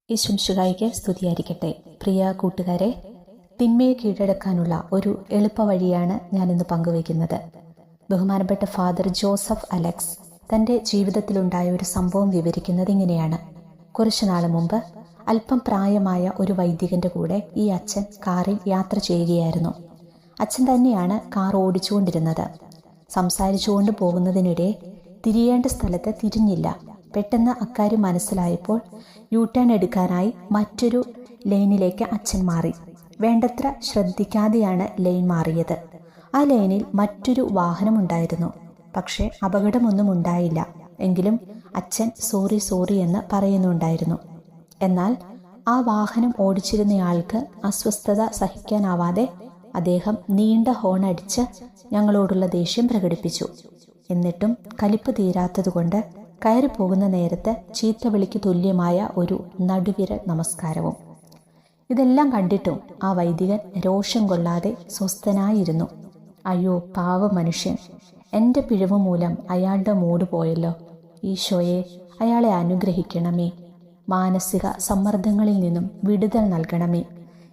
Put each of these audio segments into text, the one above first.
ഈശ്വംശുകായിക്ക് സ്തുതിയായിരിക്കട്ടെ. പ്രിയ കൂട്ടുകാരെ, തിന്മയെ കീഴടക്കാനുള്ള ഒരു എളുപ്പ വഴിയാണ് ഞാനിന്ന് പങ്കുവയ്ക്കുന്നത്. ബഹുമാനപ്പെട്ട ഫാദർ ജോസഫ് അലക്സ് തൻ്റെ ജീവിതത്തിലുണ്ടായ ഒരു സംഭവം വിവരിക്കുന്നത് ഇങ്ങനെയാണ്. കുറച്ചു നാൾ മുമ്പ് അല്പം പ്രായമായ ഒരു വൈദികന്റെ കൂടെ ഈ അച്ഛൻ കാറിൽ യാത്ര ചെയ്യുകയായിരുന്നു. അച്ഛൻ തന്നെയാണ് കാർ ഓടിച്ചുകൊണ്ടിരുന്നത്. സംസാരിച്ചുകൊണ്ട് പോകുന്നതിനിടെ തിരിയേണ്ട സ്ഥലത്ത് തിരിഞ്ഞില്ല. പെട്ടെന്ന് അക്കാര്യം മനസ്സിലായപ്പോൾ യു ടേൺ എടുക്കാനായി മറ്റൊരു ലൈനിലേക്ക് അച്ഛൻ മാറി. വേണ്ടത്ര ശ്രദ്ധിക്കാതെയാണ് ലൈൻ മാറിയത്. ആ ലൈനിൽ മറ്റൊരു വാഹനമുണ്ടായിരുന്നു. പക്ഷേ അപകടമൊന്നും ഉണ്ടായില്ല. എങ്കിലും അച്ഛൻ സോറി എന്ന് പറയുന്നുണ്ടായിരുന്നു. എന്നാൽ ആ വാഹനം ഓടിച്ചിരുന്നയാൾക്ക് അസ്വസ്ഥത സഹിക്കാനാവാതെ അദ്ദേഹം നീണ്ട ഹോൺ അടിച്ച് ഞങ്ങളോടുള്ള ദേഷ്യം പ്രകടിപ്പിച്ചു. എന്നിട്ടും കലിപ്പ് തീരാത്തതുകൊണ്ട് കയറി പോകുന്ന നേരത്ത് ചീത്തവിളിക്ക് തുല്യമായ ഒരു നടുവിരൽ നമസ്കാരവും. ഇതെല്ലാം കണ്ടിട്ടും ആ വൈദികൻ രോഷം കൊള്ളാതെ സ്വസ്ഥനായിരുന്നു. അയ്യോ പാവ മനുഷ്യൻ, എൻ്റെ പിഴവ് മൂലം അയാളുടെ മൂഡ് പോയല്ലോ. ഈശോയെ, അയാളെ അനുഗ്രഹിക്കണമേ, മാനസിക സമ്മർദ്ദങ്ങളിൽ നിന്നും വിടുതൽ നൽകണമേ.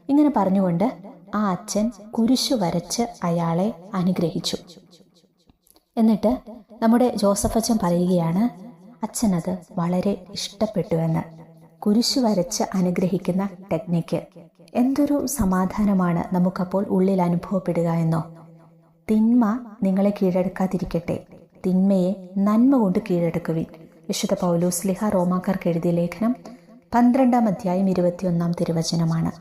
ഇങ്ങനെ പറഞ്ഞുകൊണ്ട് ആ അച്ഛൻ കുരിശു വരച്ച് അയാളെ അനുഗ്രഹിച്ചു. എന്നിട്ട് നമ്മുടെ ജോസഫ് അച്ഛൻ പറയുകയാണ്, അച്ഛനത് വളരെ ഇഷ്ടപ്പെട്ടുവെന്ന്. കുരിശു വരച്ച് അനുഗ്രഹിക്കുന്ന ടെക്നിക്ക് എന്തൊരു സമാധാനമാണ് നമുക്കപ്പോൾ ഉള്ളിൽ അനുഭവപ്പെടുക എന്നോ. തിന്മ നിങ്ങളെ കീഴടക്കാതിരിക്കട്ടെ, തിന്മയെ നന്മ കൊണ്ട് കീഴടക്കുവിൻ. വിശുദ്ധ പൗലോസ്ലീഹ റോമാക്കാർക്ക് എഴുതിയ ലേഖനം 12-ാം അധ്യായം 21-ാം തിരുവചനമാണ്.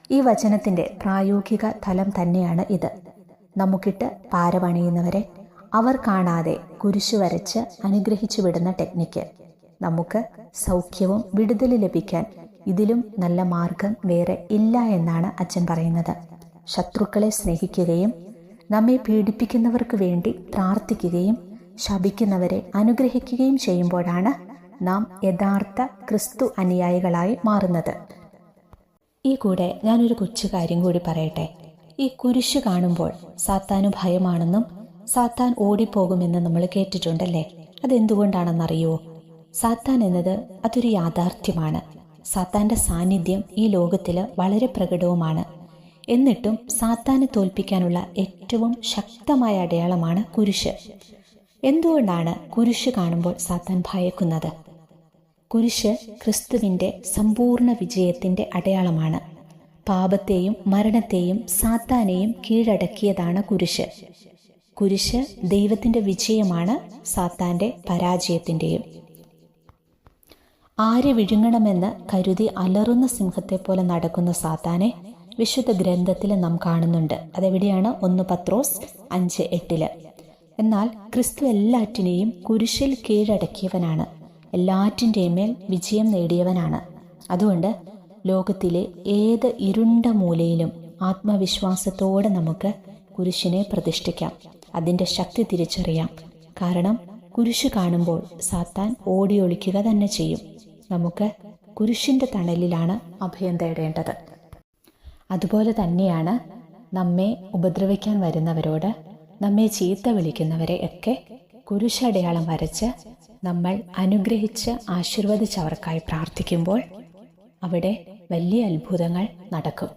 ഈ വചനത്തിൻ്റെ പ്രായോഗിക തലം തന്നെയാണ് ഇത്. നമുക്കിട്ട് പാരപണിയുന്നവരെ അവർ കാണാതെ കുരിശു വരച്ച് അനുഗ്രഹിച്ചു വിടുന്ന ടെക്നിക്ക്. നമുക്ക് സൗഖ്യവും വിടുതൽ ലഭിക്കാൻ ഇതിലും നല്ല മാർഗം വേറെ ഇല്ല എന്നാണ് അച്ഛൻ പറയുന്നത്. ശത്രുക്കളെ സ്നേഹിക്കുകയും നമ്മെ പീഡിപ്പിക്കുന്നവർക്ക് വേണ്ടി പ്രാർത്ഥിക്കുകയും ശപിക്കുന്നവരെ അനുഗ്രഹിക്കുകയും ചെയ്യുമ്പോഴാണ് നാം യഥാർത്ഥ ക്രിസ്തു അനുയായികളായി മാറുന്നത്. ഈ കൂടെ ഞാനൊരു കൊച്ചു കാര്യം കൂടി പറയട്ടെ. ഈ കുരിശ് കാണുമ്പോൾ സാത്താനു ഭയമാണെന്നും സാത്താൻ ഓടിപ്പോകുമെന്ന് നമ്മൾ കേട്ടിട്ടുണ്ടല്ലേ. അതെന്തുകൊണ്ടാണെന്നറിയോ? സാത്താൻ എന്നത് അതൊരു യാഥാർത്ഥ്യമാണ്. സാത്താന്റെ സാന്നിധ്യം ഈ ലോകത്തിൽ വളരെ പ്രകടവുമാണ്. എന്നിട്ടും സാത്താനെ തോൽപ്പിക്കാനുള്ള ഏറ്റവും ശക്തമായ അടയാളമാണ് കുരിശ്. എന്തുകൊണ്ടാണ് കുരിശ് കാണുമ്പോൾ സാത്താൻ ഭയക്കുന്നത്? കുരിശ് ക്രിസ്തുവിൻ്റെ സമ്പൂർണ്ണ വിജയത്തിൻ്റെ അടയാളമാണ്. പാപത്തെയും മരണത്തെയും സാത്താനെയും കീഴടക്കിയതാണ് കുരിശ്. കുരിശ് ദൈവത്തിൻ്റെ വിജയമാണ്, സാത്താൻ്റെ പരാജയത്തിൻ്റെയും. ആരെ വിഴുങ്ങണമെന്ന് കരുതി അലറുന്ന സിംഹത്തെ പോലെ നടക്കുന്ന സാത്താനെ വിശുദ്ധ ഗ്രന്ഥത്തിൽ നാം കാണുന്നുണ്ട്. അതെവിടെയാണ്? 1 പത്രോസ് 5:8. എന്നാൽ ക്രിസ്തു എല്ലാറ്റിനെയും കുരിശിൽ കീഴടക്കിയവനാണ്, എല്ലാറ്റിൻ്റെയും മേൽ വിജയം നേടിയവനാണ്. അതുകൊണ്ട് ലോകത്തിലെ ഏത് ഇരുണ്ട മൂലയിലും ആത്മവിശ്വാസത്തോടെ നമുക്ക് കുരിശിനെ പ്രതിഷ്ഠിക്കാം. അതിൻ്റെ ശക്തി തിരിച്ചറിയാം. കാരണം കുരിശ് കാണുമ്പോൾ സാത്താൻ ഓടിയൊളിക്കുക തന്നെ ചെയ്യും. നമുക്ക് കുരിശിൻ്റെ തണലിലാണ് അഭയം തേടേണ്ടത്. അതുപോലെ തന്നെയാണ് നമ്മെ ഉപദ്രവിക്കാൻ വരുന്നവരോട്, നമ്മെ ചീത്ത വിളിക്കുന്നവരെ ഒക്കെ കുരിശടയാളം വരച്ച് നമ്മൾ അനുഗ്രഹിച്ച് ആശീർവദിച്ചവർക്കായി പ്രാർത്ഥിക്കുമ്പോൾ അവിടെ വലിയ അത്ഭുതങ്ങൾ നടക്കും.